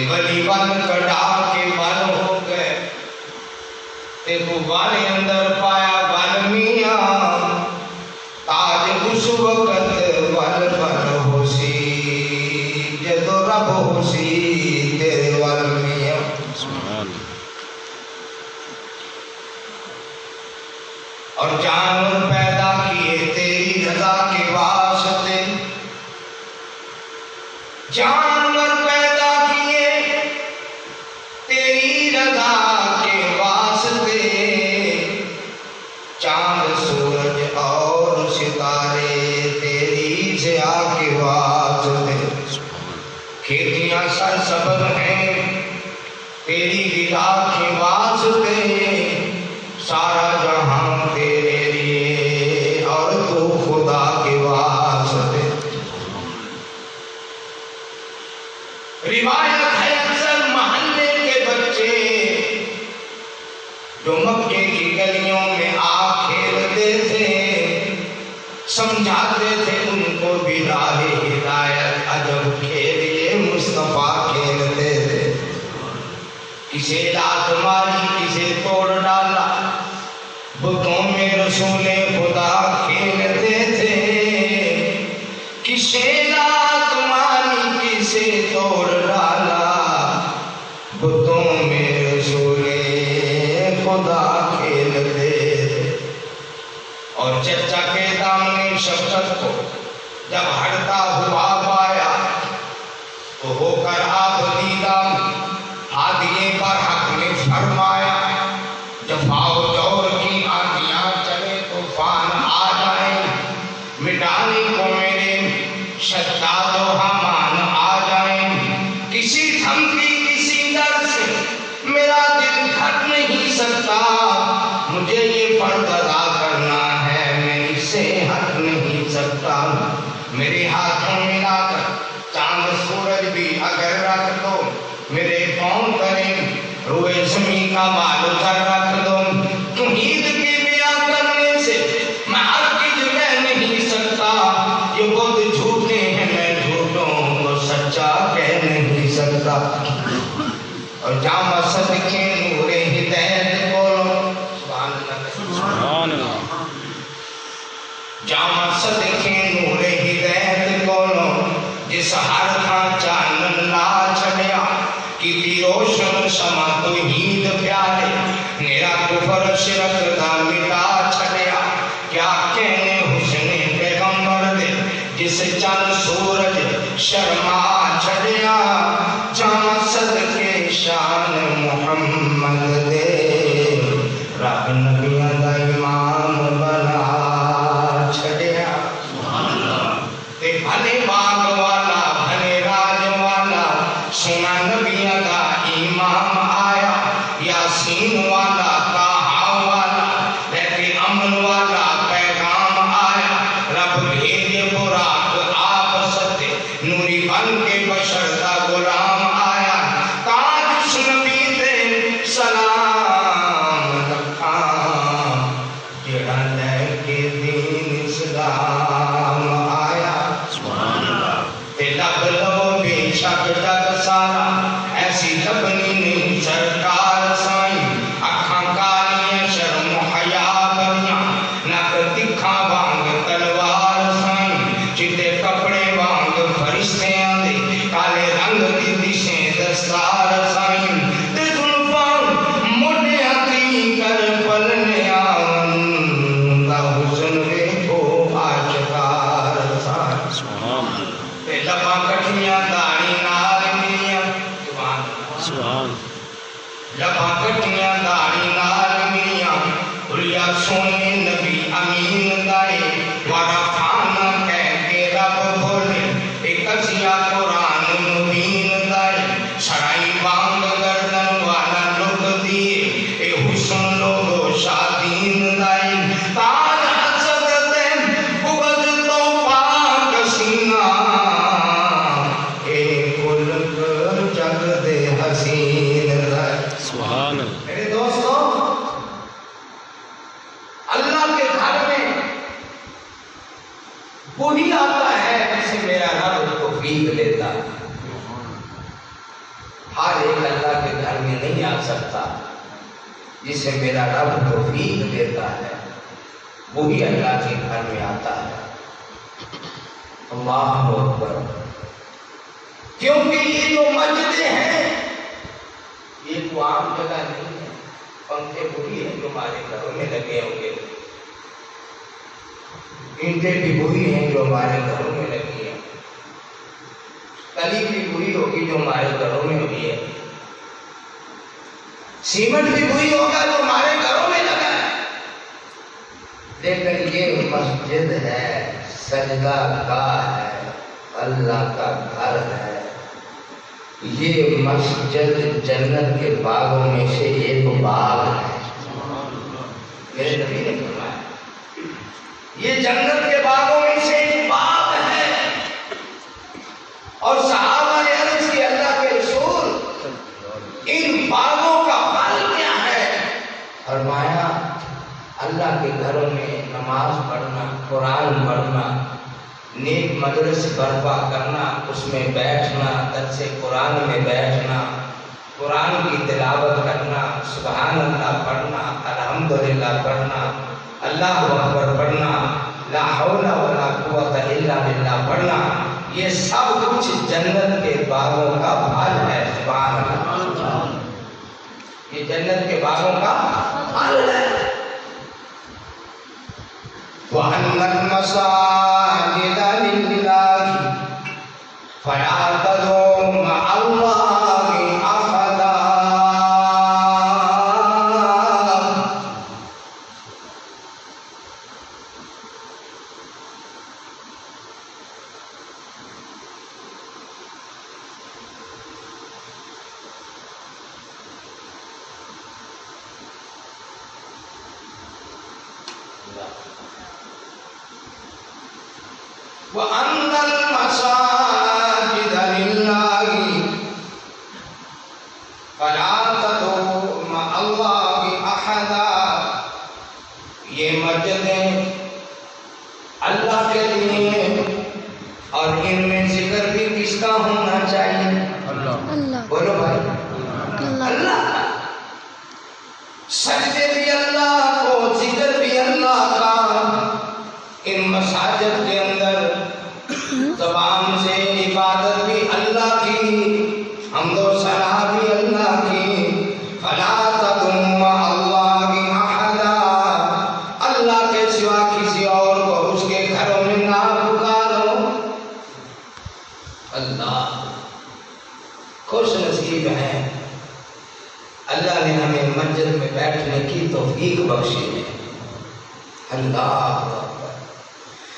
ولی بن کڑا کے بل ہو گئے تے بال اندر پایا بل میاں تاج اس وقت بل بل ہو سی جدو رب ہو سی تیرے بل میاں اور جانور پیدا کیے تیری رضا کے واسطے جانور پیدا کیے تیری رضا کے واسطے چاند سورج اور ستارے تیری ضیا کے واسطے کھیتیاں سرسبز ہیں تیری غذا کے واسطے سارا جہاں تیرے لیے اور تو خدا کے واسطے روایت ہے اکثر محلے کے بچے جو مکے کی گلیوں میں آ کھیلتے تھے سمجھاتے تھے ان کو بھی راہ ہدایت عجب کھیلیے مصطفیٰ کھیلتے تھے کسے لات ماری کسے توڑ ڈالا بتوں میں رسول خدا کھیلتے تھے کسے لات ماری کسے توڑ ڈالا بتوں میں رسول خدا کھیلتے تھے اور چچا کے دامن شفقت کو جب ہٹتا ہوا پایا تو ہو کر آپ دیدہ ہادیے پر حق میں فرمایا جفا و جور کی آندیاں چلے طوفان آ جائیں مٹانے کو میرے شداد و حمان آ جائیں کسی دھمکی کسی ڈر سے میرا دل گھٹ نہیں سکتا مجھے یہ فرض ادا کرنا ہے میں اس سے ہٹ نہیں سکتا میرے ہاتھوں میں لا کر چاند سورج بھی اگر رکھ دو میرے پاؤں کریں روئے زمین کا مال کر رکھ دو توحید کی بیان کرنے سے میں ہرگز رہ نہیں سکتا یہ بہت جھوٹے ہیں میں جھوٹوں کو سچا کہہ نہیں سکتا اور جامع صدقے نور ہدایت بولو سبحان اللہ جامع صدقے نور ہدایت بولو جس ہر تھا چانن لا چھڑیا کی روشن سما توحید پیارے میرا کفر شرک دا مٹا چھڑیا کیا کہنے حسن پیغمبر دے جس چند سورج شرما چھڑیا جامع صدقے شان محمد دے رب نبیاں دا امام بنا چھڑیا تے بھلے باغ والا بھلے راج والا سنا نبیاں دا امام آیا یاسین والا طٰہٰ والا رہتے امن والا پیغام آیا رب بھیجے براق آپ ستے نوری بن کے بشر دا غلام آیا تاج اس نبی دے سلام رکھاں جڑا لے کے دین اسلام آیا تے لب لو بے شک جگ سارا ایسی لبنی نہیں سرکار سائیں اکھاں کالیاں شرم حیا کریاں نک تکھا وانگ تلوار سائیں چٹے کپڑے وانگ فرشتے آندے کالے رنگ دی دشیں دستار سائیں تے زلفاں موٹے ہتھی کر پلنے آون دا حسن ویکھو آشکار سائیں تے لباں کٹھیاں داڑھی نال ملیاں سبحان لباں کٹھیاں داڑھی نال ملیاں بھلیا سونے نبی امین دائے وارا کھانا کہہ کے رب بولے ایک ازیا قرآن مبین دائے سرائی بانگ گردن والا لوگ دیے اے حسن لوگو شادین دائے تاج حسرت بغض تو پاک سینہ اے کل کر جگ دے حسین دائے سبحان اللہ میرے دوستو اللہ کے گھر میں وہی آتا ہے جسے میرا رب توفیق لیتا ہے ہر ایک اللہ کے گھر میں نہیں آ سکتا، جسے میرا رب توفیق دیتا ہے وہی اللہ کے گھر میں آتا ہے۔ اللہ اکبر۔ کیونکہ یہ جو مسجدیں ہیں یہ تو عام جگہ نہیں ہے، پنکھے وہی ہیں جو ہمارے گھروں میں لگے ہوں گے، اینٹیں بھی وہی ہیں جو ہمارے گھروں میں لگی ہیں، کلی بھی وہی ہوگی جو ہمارے گھروں میں ہوئی ہے، سیمنٹ بھی وہی ہوگا جو ہمارے گھروں میں لگا ہے، لیکن یہ مسجد ہے، سجدہ گاہ ہے، اللہ کا گھر ہے۔ یہ مسجد جنت کے باغوں میں سے ایک باغ ہے۔ میرے نبی نے فرمایا یہ جنت کے باغوں میں سے ایک باغ ہے، اور صحابہ نے عرض کی اللہ کے رسول ان باغوں کا پھل کیا ہے؟ فرمایا اللہ کے گھروں میں نماز پڑھنا، قرآن پڑھنا، نیک مجلس برپا کرنا، اس میں بیٹھنا، درس قرآن میں بیٹھنا، قرآن کی تلاوت کرنا، سبحان اللہ پڑھنا، الحمدللہ پڑھنا، اللہ اکبر پڑھنا، لا حول ولا قوت الا باللہ پڑھنا، یہ سب کچھ جنت کے باغوں کا پھل ہے۔ سبحان اللہ، یہ جنت کے باغوں کا پھل ہے۔ وَأَنَّ الْمَسَاجِدَ لِلَّهِ فَلَا تَدْعُوا مَعَ اللَّهِ أَحَدًا۔ وَأَنَّ الْمَسَاجِدَ لِلَّهِ فَلَا تَدْعُوا مَعَ اللَّهِ أَحَدًا۔ یہ مسجدیں اللہ کے لیے، اور ان میں ذکر بھی کس کا ہونا چاہیے؟ اللہ۔ بولو بھائی، اللہ۔ سجدے بھی اللہ کو، ذکر بھی اللہ کا۔ ان مساجد کے اندر زبان سے عبادت بھی اللہ کی، حمد و ثنا بھی اللہ کی۔ فلا تدعوا مع اللہ احدا، اللہ کے سوا کسی اور کو اس کے گھروں میں نہ پکارو۔ اللہ خوش نصیب ہیں، اللہ نے ہمیں مسجد میں بیٹھنے کی توفیق بخشی ہے۔ اللہ۔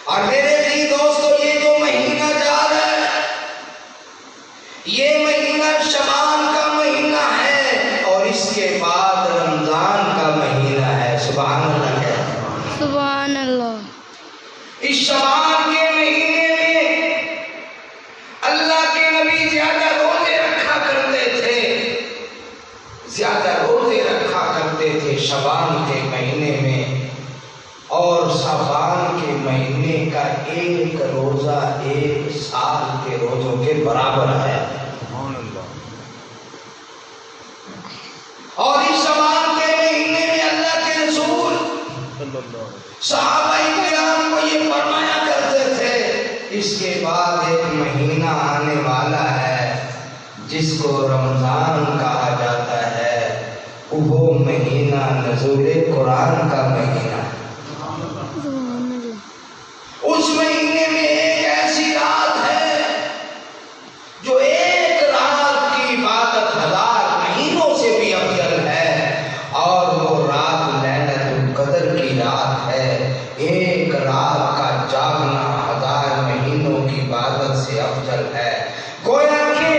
اور میرے بھی دوستو، یہ جو مہینہ جا رہا ہے یہ مہینہ شعبان کا مہینہ ہے، اور اس کے بعد رمضان کا مہینہ ہے۔ سبحان اللہ، سبحان اللہ۔ اس شعبان کے مہینے میں اللہ کے نبی زیادہ روزے رکھا کرتے تھے، زیادہ روزے رکھا کرتے تھے شعبان کے مہینے میں، اور شعبان کے مہینے کا ایک روزہ ایک سال کے روزوں کے برابر ہے۔ اور اس شعبان کے مہینے میں اللہ کے رسول صحابہ کرام کو یہ فرمایا کرتے تھے، اس کے بعد ایک مہینہ آنے والا ہے جس کو رمضان کہا جاتا ہے، وہ مہینہ نزول قرآن کا مہینہ ہے۔ اس مہینے میں ایک ایسی رات ہے جو ایک رات کی عبادت 1000 مہینوں سے بھی افضل ہے، اور وہ رات لیلۃ القدر کی رات ہے۔ ایک رات کا جاگنا 1000 مہینوں کی عبادت سے افضل ہے۔ گویا کہ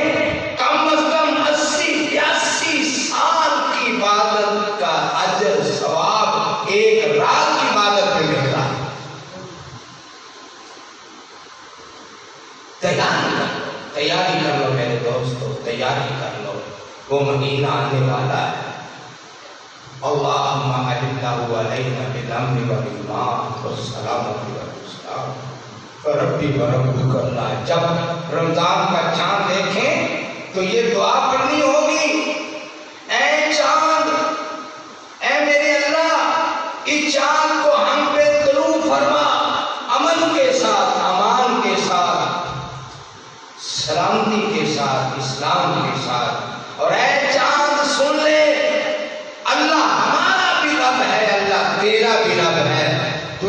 کم از کم 80-82 سال کی عبادت کا اجر ثواب ایک رات کی عبادت میں ملتا ہے۔ تیاری کر لو میرے دوستو، تیاری کر لو، وہ مہینہ آنے والا ہے۔ اللہم اجلہ علینا بالامن والایمان والسلامۃ والاسلام ربی وربک اللہ۔ جب رمضان کا چاند دیکھیں تو یہ دعا پڑھنی ہو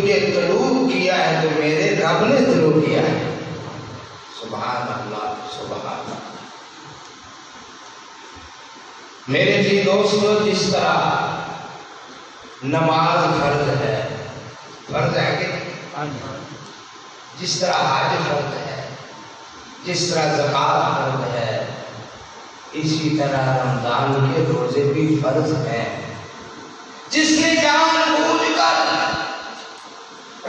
تجھے طلوع کیا ہے تو میرے رب نے طلوع کیا ہے۔ سبحان اللہ سبحان اللہ۔ میرے جی دوستو، جس طرح نماز فرض ہے کہ جس طرح حج فرض ہے، جس طرح زکوٰۃ فرض ہے، اسی طرح رمضان کے روزے بھی فرض ہیں۔ جس نے جان بوجھ کر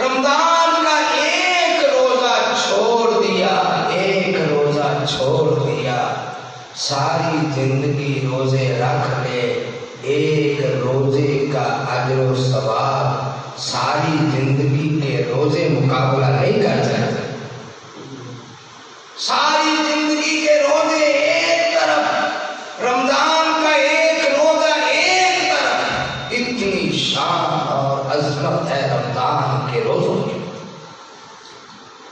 رمضان کا ایک روزہ چھوڑ دیا، ساری زندگی روزے رکھ لے، ایک روزے کا اجر و ثواب ساری زندگی کے روزے مقابلہ نہیں کر سکتے۔ ساری زندگی کے روزے ایک طرف، رمضان کا ایک روزہ ایک طرف، اتنی شان اور عظمت ہے رمضان کے روزوں کی۔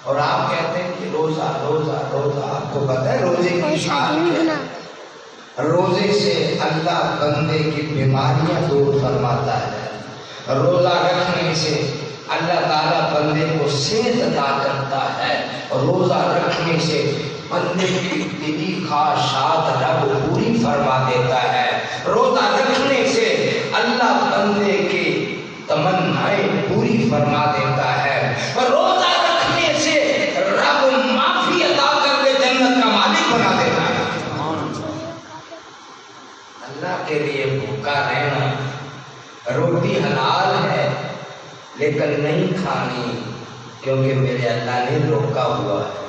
اور آپ کہتے ہیں کہ روزہ آپ کو پتہ ہے روزے کی شان کیا ہے؟ روزے سے اللہ بندے کی بیماریاں دور فرماتا ہے۔ روزہ رکھنے سے اللہ تعالیٰ بندے کو صحت عطا کرتا ہے۔ روزہ رکھنے سے بندے کی دلی خواہشات رب پوری فرما دیتا ہے۔ روزہ رکھنے سے اللہ بندے کی تمنائیں پوری فرما دیتا ہے۔ روزہ رکھنے سے رب معافی عطا کر کے جنت کا مالک بنا دیتا ہے۔ اللہ کے لیے بھوکا رہنا، روٹی حلال ہے لیکن نہیں کھانی کیونکہ میرے اللہ نے روکا ہوا ہے۔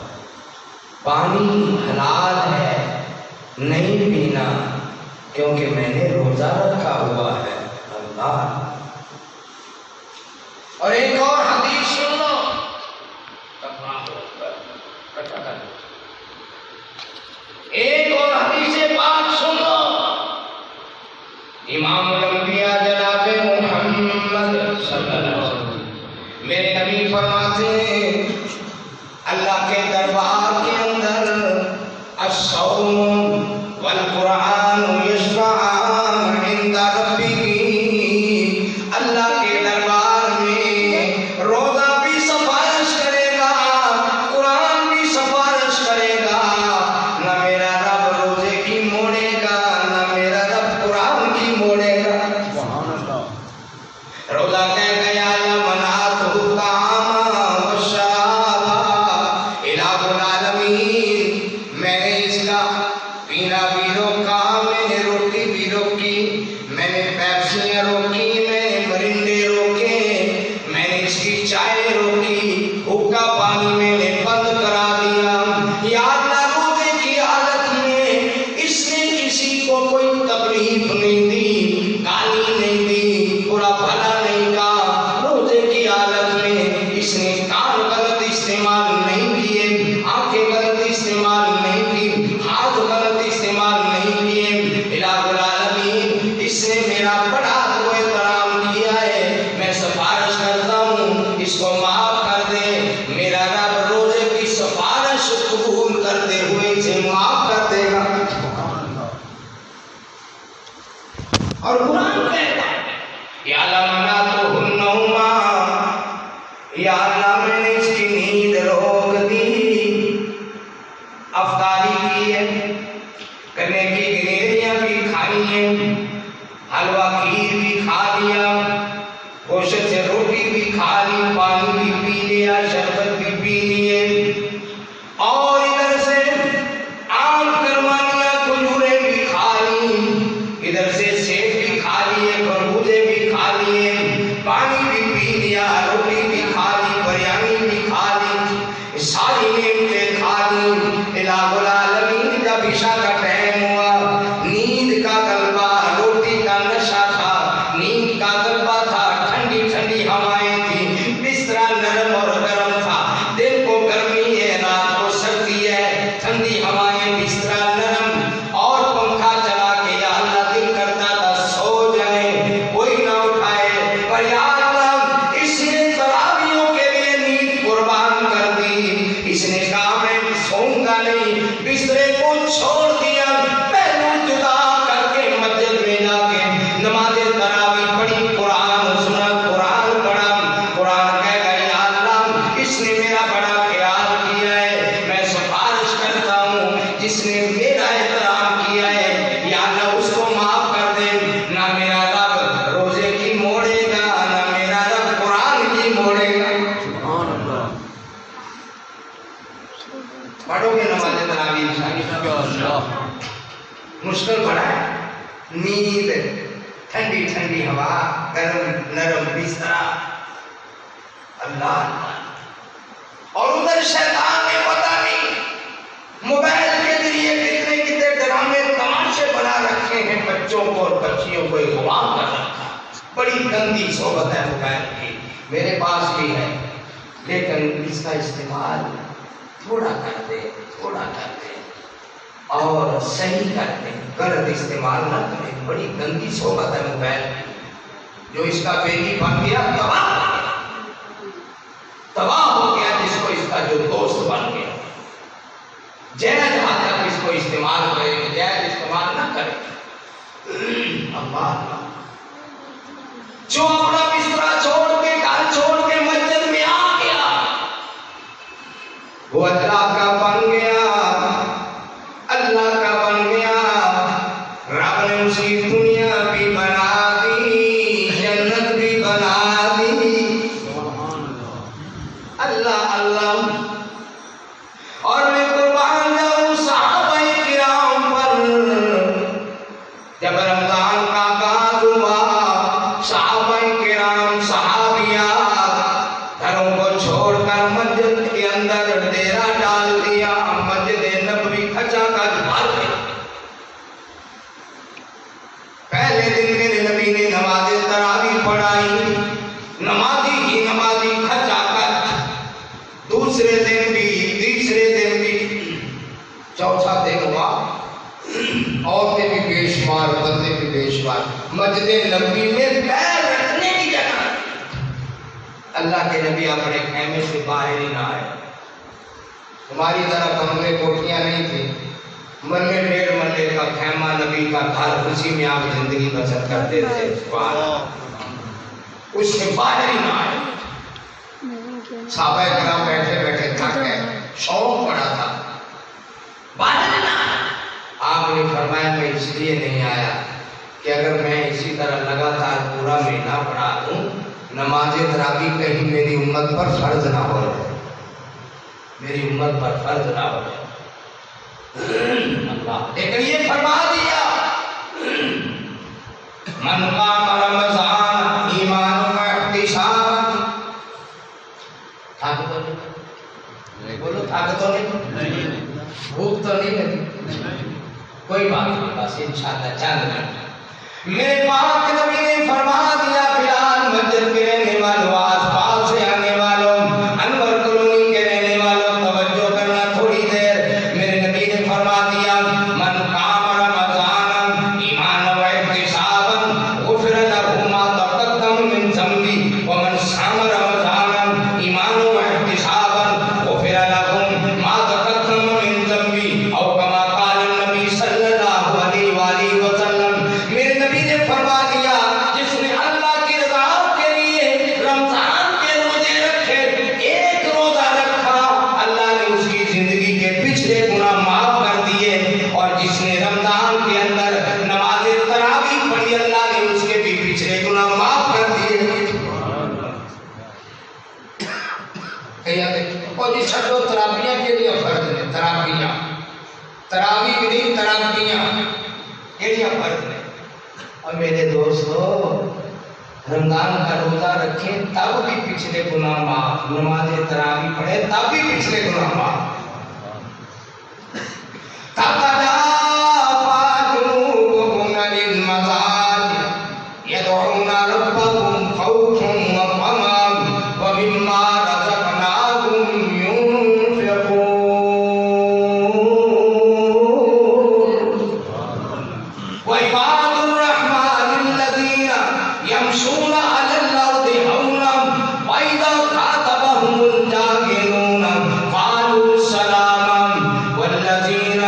پانی حلال ہے، نہیں پینا کیونکہ میں نے روزہ رکھا ہوا ہے۔ اللہ۔ اور ایک اور حدیث سن لو، ایک اور حدیث پاک سن لو۔ امام الانبیاء جناب محمد صلی اللہ علیہ وسلم میرے نبی فرماتے ہیں اللہ کے دربار کے اندر الصوم والقرآن یشفعان عند ربہ، اللہ کے دربار میں روزہ بھی سفارش کرے گا، قرآن بھی سفارش کرے گا۔ نہ میرا رب روزے کی موڑے گا، نہ میرا رب قرآن کی موڑے گا۔ روزہ کہہ گیا منعت الطعام والشراب الہ العالمین، میں نے اس کا پینا بھی روکا، میں نے روٹی بھی روکی، میں نے پیپسیاں روکی، میں نے مرنڈے روکے، میں نے اس کی چائے روکی، حکا پانی میں نے بند کرا دیا۔ یا اللہ روزے کی حالت میں اس نے کسی کو کوئی تکلیف نہیں دی، گالی نہیں دی، برا بھلا نہیں کہا۔ روزے کی حالت میں اس نے کان غلط استعمال نہیں کیے، آنکھیں غلط استعمال نہیں کی، ہاتھ غلط استعمال نہیں کیے۔ الہ العالمین اس نے میرا بڑا تو احترام کیا ہے، میں سفارش کرتا ہوں اس کو معاف کر دے۔ میرا رب روزے کی سفارش قبول کرتے ہوئے اسے معاف کر دے گا۔ اور قرآن کہتا ہے یا اللہ منعتہ النوم، یا اللہ میں نے اس کی نیند روک دی۔ افطاری کی ہے، گنے کی گریریاں بھی کھائی ہیں، حلوہ کھیر بھی کھا لیا، گوشت سے روٹی بھی کھا لی، پانی بھی پی لیا، شربت بھی پی لیے، اور ادھر سے آم کرمانیاں کھجوریں بھی کھا لی، ادھر سے سیب بھی کھا لیے، خربوزے بھی کھا لیے، پانی بھی پی لیا، روٹی بھی کھا لی، بریانی بھی کھا لی، ساری نعمتیں کھا لی۔ الہ العالمین جب عشاء کا ٹائم ہوا، نیند کا غلبہ، روٹی کا نشہ تھا، نیند کا غلبہ تھا، ٹھنڈی ٹھنڈی ہوائیں تھیں، نیند، ٹھنڈی ٹھنڈی ہوا، گرم نرم بستر، اللہ۔ اور ادھر شیطان نے پتہ نہیں موبائل کے ذریعے کتنے کتنے ڈرامے تماشے بنا رکھے ہیں، بچوں کو اور بچیوں کو اغوا کر رکھا۔ بڑی گندی صحبت ہے موبائل کی، میرے پاس بھی ہے، لیکن اس کا استعمال تھوڑا کرتے اور صحیح کرتے، غلط استعمال نہ کریں۔ بڑی گندی صحبت ہے موبائل کی، جو اس کا بیٹی بن گیا تباہ ہو گیا، جس کو اس کا جو دوست بن گیا۔ جائز حد تک اس کو استعمال کرے، جائز استعمال نہ کرے۔ اللہ جو اپنا بستر چھوڑ کے، گھر چھوڑ کے مسجد میں آ گیا، وہ اللہ کا بن گیا، اللہ کا بن گیا۔ رب نے اسی دنیا بھی بنا دی، جنت بھی بنا دی۔ اللہ اللہ۔ اور میں قربان جاؤں صحابہ کرام پر، جب رمضان کا آغاز ہوا، صحابہ کرام صحابیات گھروں کو چھوڑ کر مسجد کے اندر ڈیرا ڈال دیا، مسجد نبوی کھچا کھچ بھر گئی۔ پہلے دن میرے نبی نے نماز تراویح پڑھائی، نمازی ہی نمازی کھچا کھچ، دوسرے دن بھی، تیسرے دن بھی، چوتھا دن ہوا، عورتیں بھی بے شمار، بندے بھی بے شمار، مسجد نبوی میں پیر رکھنے کی جگہ۔ اللہ کے نبی اپنے خیمے سے باہر ہی نہ آئے۔ ہماری طرح بنگلے کوٹیاں نہیں تھی، مرلے ڈیڑھ مرلے کا خیمہ نبی کا گھر، اسی میں آپ زندگی بسر کرتے تھے۔ اس سے باہر ہی نہ آئے۔ صحابہ کرام بیٹھے بیٹھے تھک گئے، شوق پڑا تھا، باہر نہ آئے۔ آپ نے فرمایا میں اس لیے نہیں آیا کہ اگر میں اسی طرح لگاتار پورا مہینہ پڑھا دوں، نماز تراویح کہیں میری امت پر فرض نہ ہو جائے، میری امت پر فرض نہ ہو جائے۔ اللہ لیکن یہ فرما دیا، من قام رمضان ایمان و احتساب۔ تھک تو نہیں، بولو تھک تو نہیں، بھوک تو نہیں لگی، کوئی بات نہیں، بس انشاءاللہ چند منٹ۔ میرے پاک نبی نے فرما دیا، بلال مسجد کے رہنے والوں، آس پاس سے آنے والوں، انور کالونی کے رہنے والوں، توجہ کرنا تھوڑی دیر۔ میرے نبی نے فرما دیا، من قام رمضان ایمانا و احتسابا غفر له ما تقدم من ذنبه ومن صام رمضان ایمانا و احتسابا غفر له ما تقدم من ذنبه او کما قال النبی صلی اللہ علیہ وآلہ وسلم۔ میرے نبی نے فرما دیا، جس نے اللہ کی رضا کے لیے رمضان کے روزے رکھے، ایک روزہ رکھا، اللہ نے اس کی زندگی کے پچھلے گناہ معاف کر دیے، اور جس نے رمضان کے اندر نماز تراویح پڑھی، اللہ نے اس کے بھی پچھلے گناہ معاف کر دیے۔ اور جس چھٹو تراویح کے لیے فرض ہے، تراویح نہیں، تراویح کے لیے فرض ہے۔ اور میرے دوستو، رمضان کا روزہ رکھے تب بھی پچھلے گناہ معاف، نماز تراویح پڑھے تب بھی پچھلے گناہ معاف۔ تتجافى جنوبهم عن المضاجع يدعون ربهم خوفا وطمعا ومما رزقناهم ينفقون۔ وعباد الرحمن الذين يمشون على الأرض هونا وإذا خاطبهم الجاهلون قالوا سلاما والذين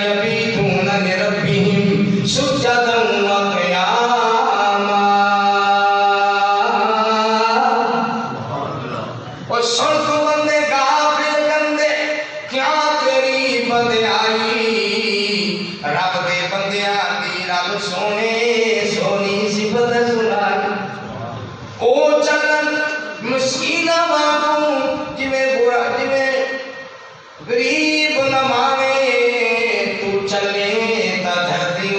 يبيتون لربهم سجدا وقياما۔ اور سن تو بندے غافل بندے، کیا تیری بندیائی، رب دے بندیاں دی رب سونے سونی صفت سنائی۔ او چلن مسکینہ وانگوں، جویں برا جویں غریب نہ مانے، تو چلے تا دھرتی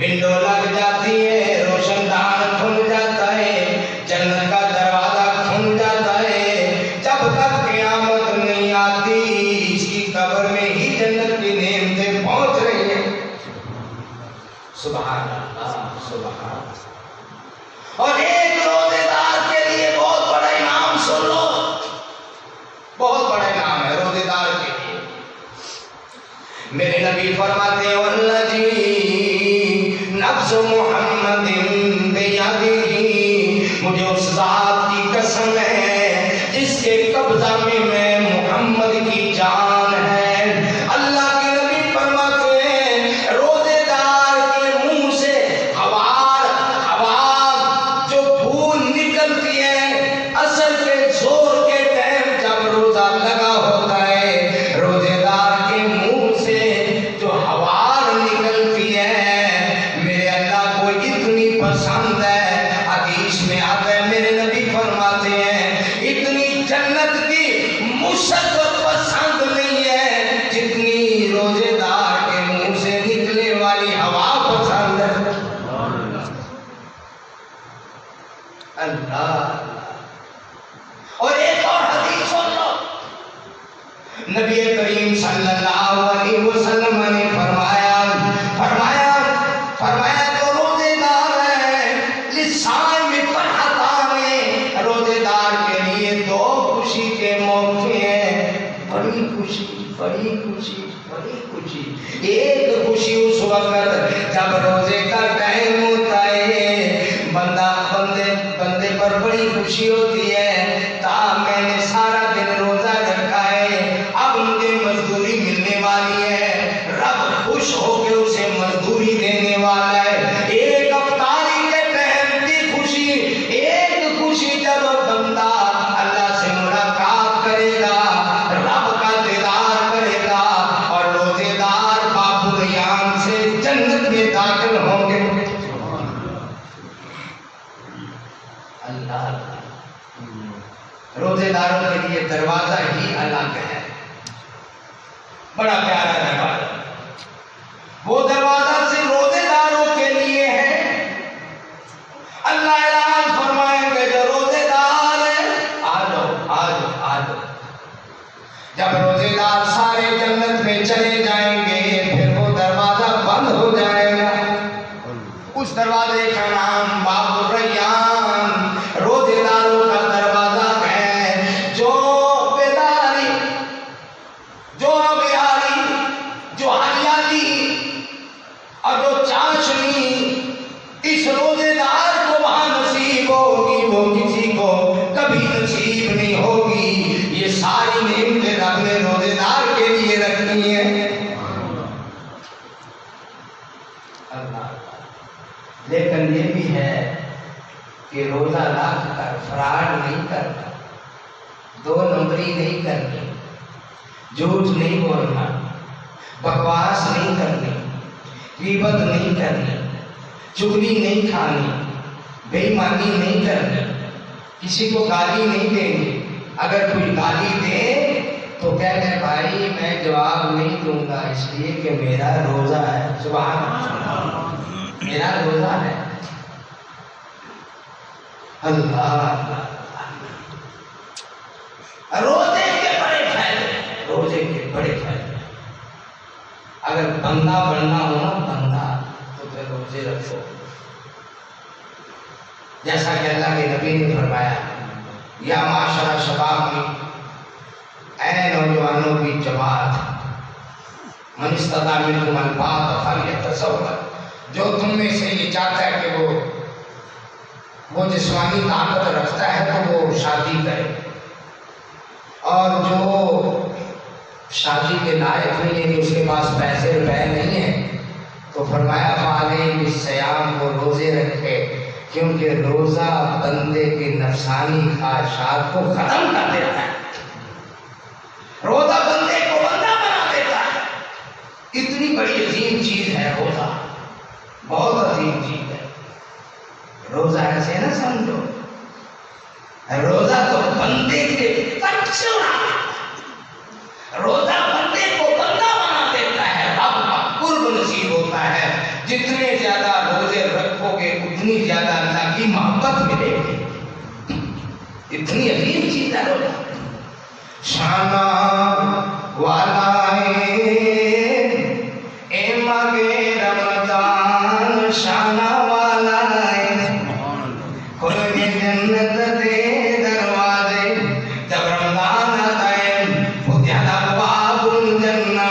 ونڈو لگ جاتی ہے، روشن دان کھل جاتا ہے، جنت کا دروازہ کھل جاتا ہے۔ جب تک قیامت نہیں آتی اس کی قبر میں ہی جنت کی نعمتیں پہنچ رہی ہیں۔ سبحان اللہ، سبحان اللہ۔ اور ایک روزے دار کے لیے بہت بڑا انعام، سن لو، بہت بڑا انعام ہے روزے دار کے لیے۔ میرے نبی فرماتے ہیں والذی نفس محمد بیدہ، مجھے اس ذات کی قسم ہے جس کے قبضہ میں محمد کی جان ہے۔ اللہ کے نبی فرماتے ہیں روزے دار کے منہ سے ہوا جو پھول نکلتی ہے اثر کے زور کے ٹائم جب روزہ لگا ہوتا ہے، روزے دار کے منہ سے جو ہوا نکلتی ہے میرے اللہ کو اتنی پسند ہے، حدیث میں آتا ہے میرے نبی فرماتے ہیں اتنی جنت کی مشقت پسند نہیں ہے جتنی روزے دار کے منہ سے نکلنے والی ہوا پسند ہے۔ اللہ۔ اور ایک اور حدیث سن لو، نبی کریم صلی اللہ علیہ وسلم نے فرمایا جو روزے دار ہے للصائم فرحتان، روزے دار کے لیے دو خوشی کے موقع ہیں، بڑی خوشی بڑی خوشی بڑی خوشی۔ ایک خوشی اس وقت جب روزے کا ٹائم ہوتا ہے، بندے پر بڑی خوشی ہوتی ہے میں نے سارا دن روزہ رکھا ہے، اب مجھے مزدوری ملنے والی ہے، رب خوش ہو کے اسے مزدوری دینے والا ہے۔ ایک افطاری کے ٹائم کی خوشی، ایک خوشی جب بندہ اللہ سے ملاقات کرے گا، رب کا دیدار کرے گا، اور روزے دار باب ریان سے جنت میں داخل ہوں گے۔ اللہ، روزے داروں کے لیے دروازہ ہی الگ ہے، بڑا پیارا دروازہ۔ وہ دروازہ صرف روزے داروں کے لیے ہے۔ اللہ اعلان فرمائیں گے جو روزے دار ہیں آ جاؤ آ جاؤ آ جاؤ۔ جب روزے دار سارے جنت میں چلے جائیں گے پھر وہ دروازہ بند ہو جائے گا۔ اس دروازے کا نام باب الریان، روزے داروں کا دروازہ ہے۔ جو بیداری، جو بیاری، جو ہریالی اور جو چاشنی اس روزے دار کو وہاں نصیب ہوگی وہ کسی کو کبھی نصیب نہیں ہوگی۔ یہ ساری نعمتیں رب نے روزے دار کے لیے رکھی ہیں۔ لیکن یہ بھی ہے کہ روزہ رکھ کر فراڈ نہیں کرنا، دو نمبری نہیں کرنی، جھوٹ نہیں بولنا، بکواس نہیں کرنی، غیبت نہیں کرنی، چغلی نہیں کھانی، بے ایمانی نہیں کرنی، کسی کو گالی نہیں دینی۔ اگر کوئی گالی دے تو کہتے بھائی میں جواب نہیں دوں گا اس لیے کہ میرا روزہ ہے۔ سبحان اللہ، میرا روزہ ہے۔ اللہ، روزے کے بڑے فائدے، روزے کے بڑے فائدے۔ اگر بندہ بننا ہو نا بندہ تو پھر روزے رکھو، جیسا کہ اللہ کے نبی نے فرمایا یا معاشرہ شباب کی، اے نوجوانوں کی جماعت، من استطاع منکم الباءۃ فلیتزوج، جو تم میں سے یہ چاہتا ہے کہ وہ جسمانی طاقت رکھتا ہے تو وہ شادی کرے، اور جو شادی کے لائق نہیں ہے کہ اس کے پاس پیسے روپے نہیں ہیں تو فرمایا فعلیہ بالصیام، وہ روزے رکھے، کیونکہ روزہ بندے کی نفسانی خواہشات کو ختم کر دیتا ہے، روزہ بندے کو بندہ بنا دیتا ہے۔ اتنی بڑی عظیم چیز ہے روزہ، بہت عظیم چیز ہے روزہ۔ ایسے نہ سمجھو، روزہ تو بندے کے فرق سے اڑاتا ہے، روزہ بندے کو بندہ بنا دیتا ہے، رب کا قرب نصیب ہوتا ہے۔ جتنے زیادہ روزے رکھو گے اتنی زیادہ اللہ کی محبت ملے گی. اتنی عظیم چیز ہے روزہ. شانہ والا اے مگے رمضان شانہ والا کھل کے جنت دے دروازے. جب رمضان آتا ہے فتحت ابواب الجنہ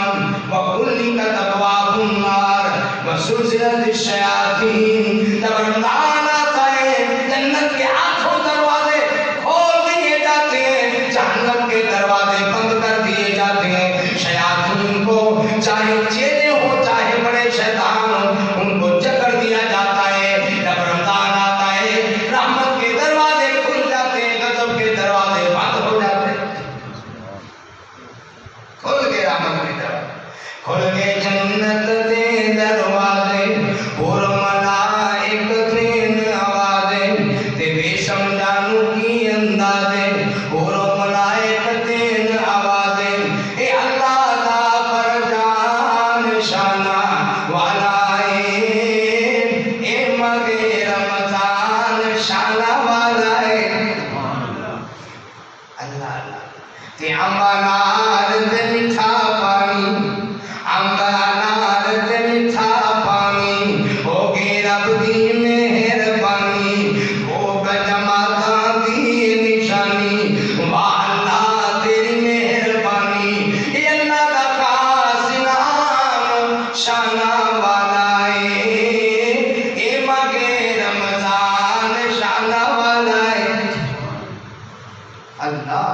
وغلقت ابواب النار وسلسلت الشیاطین. جب رمضان آتا ہے جنت کے آٹھوں دروازے کھول دیے جاتے ہیں, جہنم کے دروازے بند کر دیے جاتے ہیں. شیاطین کو چاہے چیلے ہو چاہے بڑے شیطان ہو ان کو جکڑ دیا جاتا ہے. جب رمضان آتا ہے رحمت کے دروازے کھل جاتے ہیں, غضب کے دروازے بند ہو جاتے ہیں. کھل کے رحمت کے دروازے کھل کے جنت دے دروازے پور ملائک دین آوازیں تے بے سمجھانو کی اندازے پور ملائک دین آوازیں. اے اللہ دا فرجان شانہ والا اے مگے رمضان شانہ والا اللہ اللہ. تے امبانار دے میٹھا پانی امبانار دے میٹھا پانی ہو گے رب دی مہربانی وہ بجماعتاں دی نشانی. واہ اللہ تیری مہربانی اے اللہ دا خاص انعام شانہ والا اے مگے رمضان شانہ والا اللہ.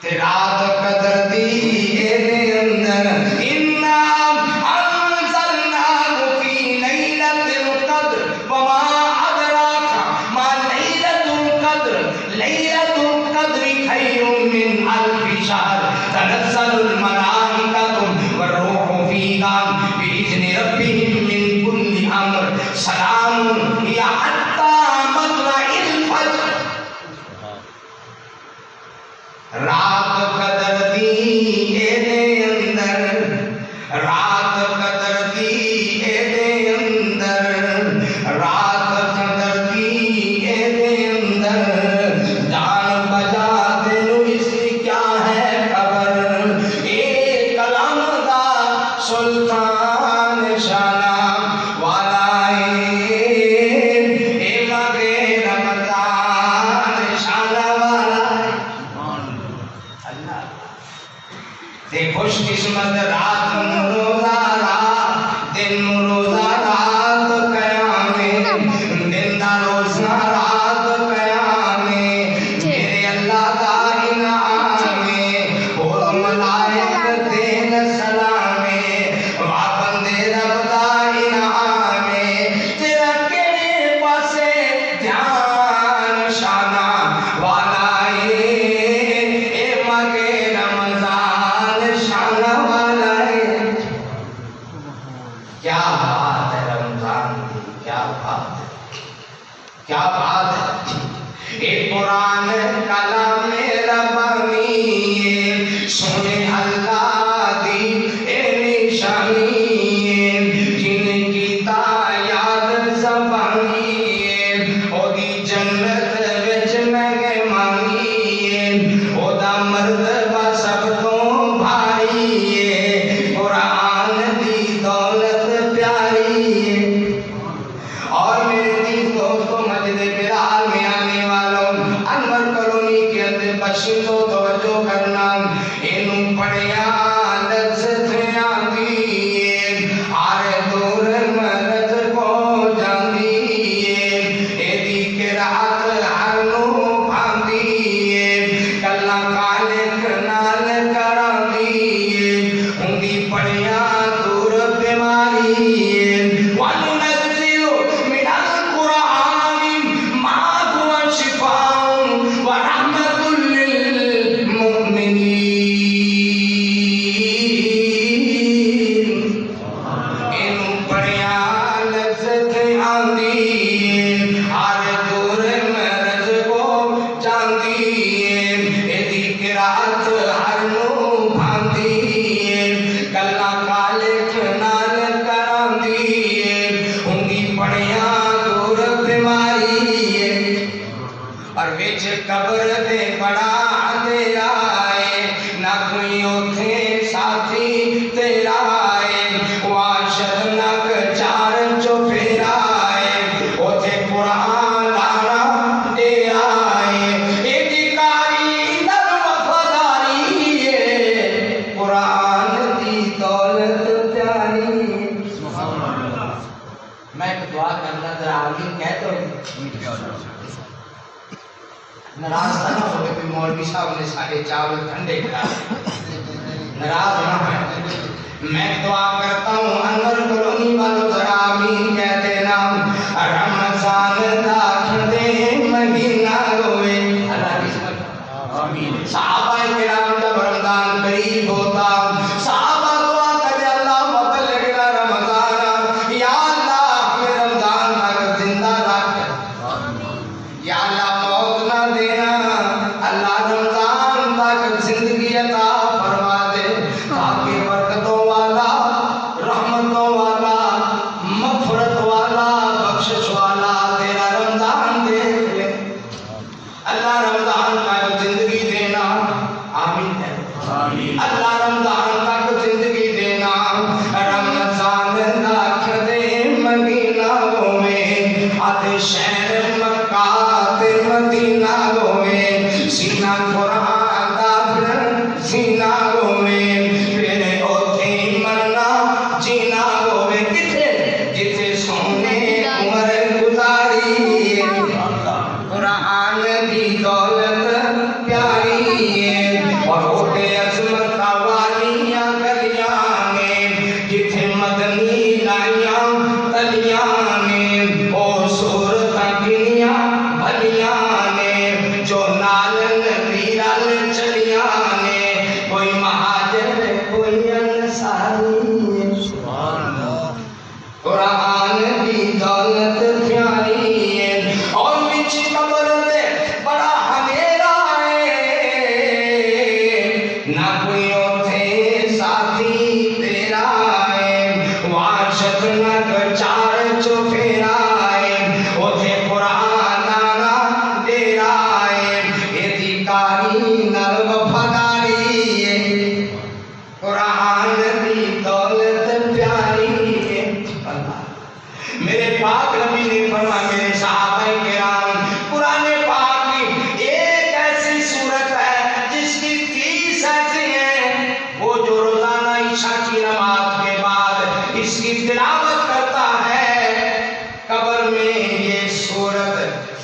تے رات قدر دی اے اندر انا انزلناہ فی لیلۃ القدر وما ادراک ما لیلۃ القدر. لیلۃ القدر خیر من الف شہر تنزل الملائکۃ والروح فیہا بإذن ربہم من کل امر سلام ہی حتی مطلع الفجر. رات قدر دی اے اندر رات قدر دی اے اندر رات قدر دی اے اندر جان بجا تینو اس کی کیا ہے خبر. اے کلام دا سلطان شانہ والا اے مگے رمضان شانہ والا اللہ. تے خوش قسمت رات روزہ رات دن روزہ رات قیامے دن دا روزہ رات قیامے میرے اللہ دا انعامے اور ملائک دین سلامے وا بندے رب دا انعامے تیرا کیڑے پاسے دھیان شانہ والا اے مگے رمضان شانہ والا. کیا بات ہے رمضان کی, کیا بات ہے, کیا بات ہے. اے قرآن کلام ربانی سنے اللہ دی اے نشانی جن کی تا یاد زبانی او دی جنت وچ مہمانی او دا مرتبہ سب تو بھاری قرآن دی دولت پیاری. اور میرے دین دوستوں مسجد بلال میں آنے والوں انور کالونی کے اندر بخششوں توجہ کرنا اینوں پڑھیا لذت آندی آرے دور مرض کو جاندی اے دی کے رات ہر نو بھاندی کلا خالق نال کراندی ہندی پڑھیا دور بیماری والے میں ایک دعا کرنا ذرا آمین کہہ دو. ناراض نہ ہو کہ مولوی صاحب نے سارے چاول ٹھنڈے کھائے. ناراض نہ ہو. میں دعا کرتا ہوں انور کالونی والوں ذرا آمین کہہ دینا. رمضان داخلے مہینہ ہوئے. اللہ کی سمجھ آمین. صحابہ کرام جب رمضان قریب ہوتا صحابہ دعا کرتے اللہ مبلغنا رمضان. یا اللہ ہمیں رمضان تک زندہ رکھ. یا اللہ موت نہ دینا. اللہ رمضان تک زندگی عطا فرما دے تاکہ برکتوں والا رحمتوں والا مغفرت والا بخشش والا تیرا رمضان دیکھ لے. اللہ رمضان تک زندگی دینا. آمین ہے. اللہ رمضان تک زندگی دینا. رمضان داخلے مدینہ ہوئے آتے شہر مکہ تے مدینہ ہوئے. سینہ قرآن داخل سینہ ہوئے پھر اوتھے مرنا جینا ہوئے. کتھے جتھے سونے عمر گزاری قرآن کی دولت پیاری ہے. اور ہوتے عظمت والیاں گلیاں میں جتھے مدنی لائیاں تلیاں میں او صورتاں کنیاں بھلیاں نے جو نال نبی رل چلیاں نے. کوئی مہاجر کوئی انصاری. قرآن کی دولت پیاری ہے. اور بچ قبر دے بڑا اندھیرا ہے نہ کوئی اوتھے ساتھی تیرا ہے. وحشت نہ چار چوفیرا ہے اوتھے قرآن آنا ڈیرا ہے. ایدی کاری نال وفاداری ہے. قرآن کی دولت پیاری ہے. اللہ میرے پاک نبی نے فرمایا میرے صحابہ کرام قرآن پاک کی ایک ایسی صورت ہے جس کی 30 ایسی ہیں. وہ جو روزانہ عشاء کی نماز کے بعد اس کی تلاوت کرتا ہے قبر میں یہ صورت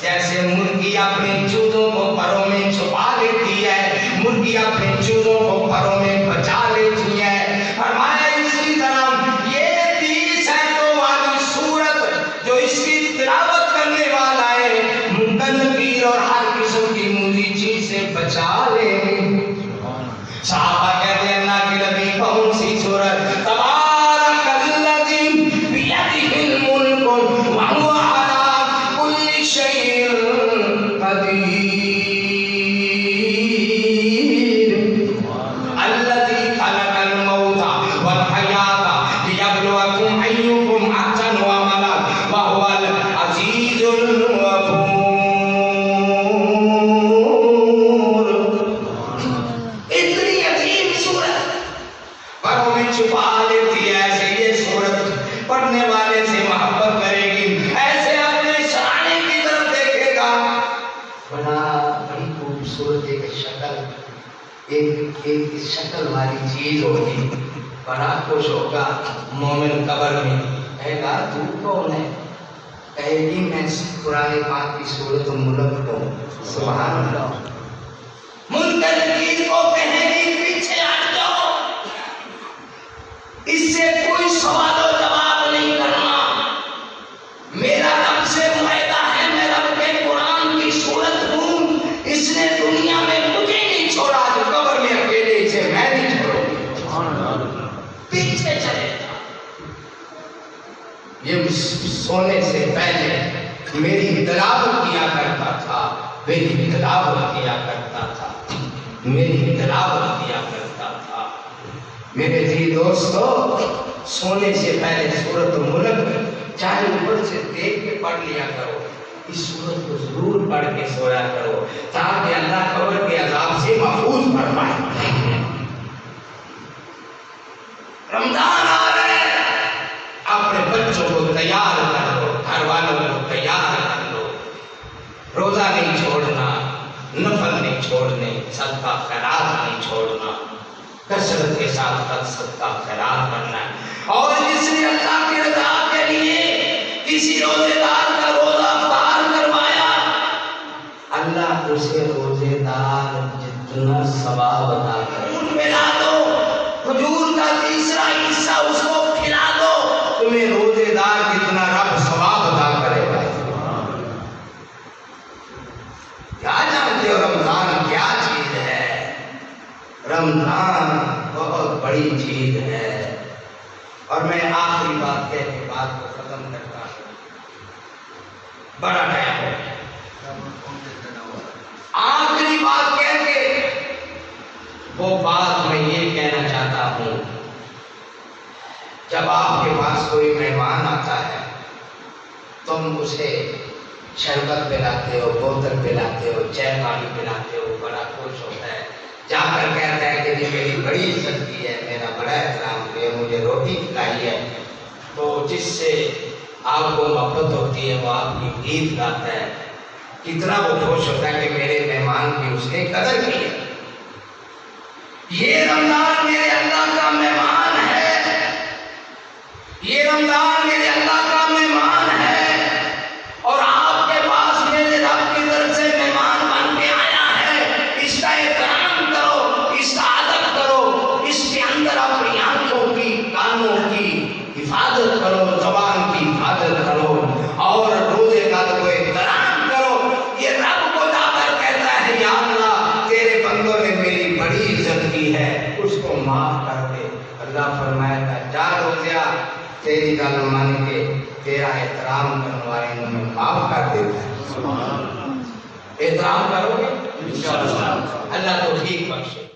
جیسے مرغی اپنے چوزوں کو پروں میں چھپا لیتی ہے مرغی اپنے چوزوں کو پروں میں بچا لیتی ہے. فرمایا اسی طرح یہ 30 ایتوں والی صورت جو اس کی تلاوت کرنے والا ہے منکر اور ہر قسم کی موذی چیز سے بچا لے. صحابہ کہتے ہیں اللہ کے نبی کون سی صورت؟ تبارک الذی بیدہ الملک وہو علی کل شیء قدیر. الذی خلق الموت والحیاة لیبلوکم ایکم احسن عملا وہو العزیز الغفور. اتنی عظیم صورت پروں میں چھپا لیتی ہے. ایسے یہ صورت پڑھنے والے سے محبت کرے گی ایسے اپنے سرانے کی طرف دیکھے گا. بڑی خوبصورت ایک شکل والی چیز ہوگی. بڑا خوش ہوگا مومن قبر میں کہے گا تو کون ہے؟ کہے گی میں قرآن پاک کی سورۃ الملک ہوں. سبحان اللہ. منکر کو کہے گی پیچھے ہٹ جاؤ اس سے کوئی سوال و جواب نہیں کرنا. میرا رب سے معاہدہ ہے میں رب کے قرآن کی سورت ہوں. اس نے دنیا میں مجھے نہیں چھوڑا جو قبر میں اکیلے اسے میں نہیں چھوڑوں گی. پیچھے چلے جا. یہ سونے سے پہلے میری تلاوت کیا کرتا تھا میری تلاوت کیا کرتا تھا میری تلاوت کیا کرتا تھا. میرے جی دوستو سونے سے پہلے سورۃ الملک چاہے اوپر سے دیکھ کے پڑھ لیا کرو. اس سورت کو ضرور پڑھ کے سویا کرو تاکہ اللہ قبر کے عذاب سے محفوظ فرمائے. رمضان آ رہا ہے اپنے بچوں کو تیار کر لو گھر والوں کو تیار کر لو. روزہ نہیں چھوڑنا نفل نہیں چھوڑنے صدقہ خیرات نہیں چھوڑنا. کثرت کے ساتھ صدقہ خیرات کرنا ہے. اور جس نے اللہ کی رضا کے اسے روزے دار جتنا ثواب عطا کرے. اونٹ ملا دو, کھجور کا تیسرا حصہ اس کو کھلا دو, تمہیں روزے دار جتنا رب ثواب عطا کرے گا. کیا جانتے ہو رمضان کیا چیز ہے؟ رمضان بہت بڑی چیز ہے. اور میں آخری بات کہہ کے بات کو ختم کرتا ہوں, بڑا ٹائم ہو گیا. آخری بات کہہ کے وہ بات میں یہ کہنا چاہتا ہوں, جب آپ کے پاس کوئی مہمان آتا ہے تم اسے شربت پلاتے ہو, بوتل پلاتے ہو, چائے پانی پلاتے ہو, بڑا خوش ہوتا ہے, جا کر کہتا ہے کہ جی میری بڑی عزت کی ہے, میرا بڑا احترام کیا, مجھے روٹی کھلائی ہے. تو جس سے آپ کو محبت ہوتی ہے وہ آپ کی گیت گاتا ہے, کتنا وہ خوش ہوتا ہے کہ میرے مہمان کی اس نے قدر کی ہے. یہ رمضان میرے اللہ کا مہمان ہے, یہ رمضان میرے اللہ کا مہمان ہے, اور آپ کے پاس میرے رب کی طرف سے مہمان بن کے آیا ہے. اس کا احترام کرو, اس کا ادب کرو, اس کے اندر اپنی آنکھوں کی, کانوں کی حفاظت کرو, زبان کی حفاظت کرو, اور روزے کا تو احترام کرو. یہ رب کو جا کر کہتا ہے یا اللہ تیرے بندوں نے میری بڑی عزت کی ہے, اس کو معاف کر دے. اللہ فرمایا تھا جا روزیا تیری گل مان کے تیرا احترام کرنے والے میں معاف کر دیتا ہے. احترام کرو گے انشاءاللہ اللہ تو ٹھیک بخشے.